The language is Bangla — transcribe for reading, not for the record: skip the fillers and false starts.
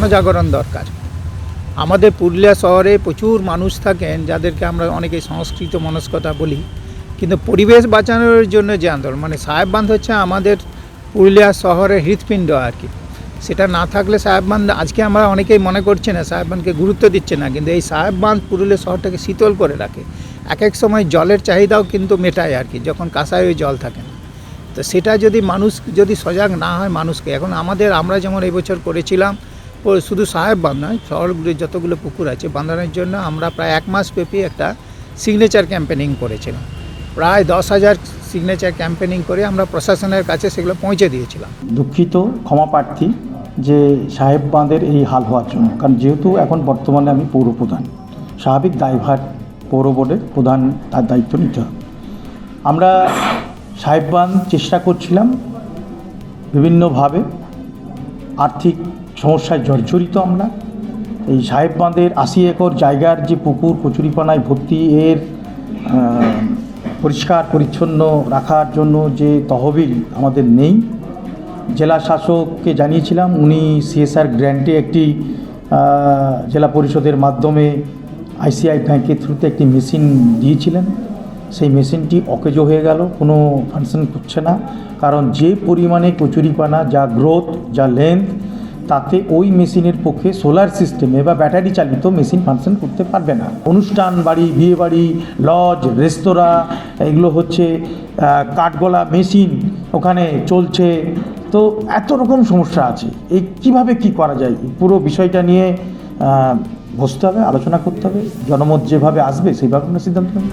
গণজাগরণ দরকার। আমাদের পুরুলিয়া শহরে প্রচুর মানুষ থাকেন যাদেরকে আমরা অনেকে সংস্কৃত মনস্কতা বলি, কিন্তু পরিবেশ বাঁচানোর জন্য যে আন্দোলন, মানে সাহেব বাঁধ হচ্ছে আমাদের পুরুলিয়া শহরের হৃৎপিণ্ড আর কি। সেটা না থাকলে সাহেব বাঁধ, আজকে আমরা অনেকেই মনে করছে না, সাহেব বাঁধকে গুরুত্ব দিচ্ছে না, কিন্তু এই সাহেব বাঁধ পুরুলিয়া শহরটাকে শীতল করে রাখে। এক এক সময় জলের চাহিদাও কিন্তু মেটায় আর কি, যখন কাঁসায় ওই জল থাকে না। তো সেটা যদি মানুষ যদি সজাগ না হয় মানুষকে, এখন আমরা যেমন এই বছর করেছিলাম শুধু সাহেব বাঁধ নয়, শহরগুলির যতগুলো পুকুর আছে বাঁধানোর জন্য আমরা প্রায় 1 মাস ব্যাপী একটা সিগনেচার ক্যাম্পেনিং করেছিলাম। প্রায় 10,000 সিগনেচার ক্যাম্পেনিং করে আমরা প্রশাসনের কাছে সেগুলো পৌঁছে দিয়েছিলাম। দুঃখিত, ক্ষমা প্রার্থী যে সাহেব বাঁধের এই হাল হওয়ার জন্য, কারণ যেহেতু এখন বর্তমানে আমি পৌরপ্রধান, স্বাভাবিক দায়ভার পৌর বোর্ডের প্রধান তার দায়িত্ব নিতে হবে। আমরা সাহেব বাঁধ চেষ্টা করছিলাম বিভিন্নভাবে, আর্থিক সমস্যায় জর্জরিত আমরা। এই সাহেব বাঁধের 80 একর জায়গার যে পুকুর কচুরিপানায় ভর্তি, এর পরিষ্কার পরিচ্ছন্ন রাখার জন্য যে তহবিল আমাদের নেই। জেলা শাসককে জানিয়েছিলাম, উনি সিএসআর গ্র্যান্টে একটি জেলা পরিষদের মাধ্যমে আইসিআই ব্যাংকের থ্রুতে একটি মেশিন দিয়েছিলেন। সেই মেশিনটি অকেজো হয়ে গেল, কোনো ফাংশন করছে না, কারণ যে পরিমাণে কচুরিপানা, যা গ্রোথ, যা লেন্থ, তাতে ওই মেশিনের পক্ষে সোলার সিস্টেমে বা ব্যাটারি চালিত মেশিন ফাংশন করতে পারবে না। অনুষ্ঠান বাড়ি, বিয়ে বাড়ি, লজ, রেস্তোরাঁ, এগুলো হচ্ছে কাঠগোলা মেশিন ওখানে চলছে। তো এত রকম সমস্যা আছে, এই কীভাবে কী করা যায়, পুরো বিষয়টা নিয়ে বসতে হবে, আলোচনা করতে হবে, জনমত যেভাবে আসবে সেইভাবে আমরা সিদ্ধান্ত নেব।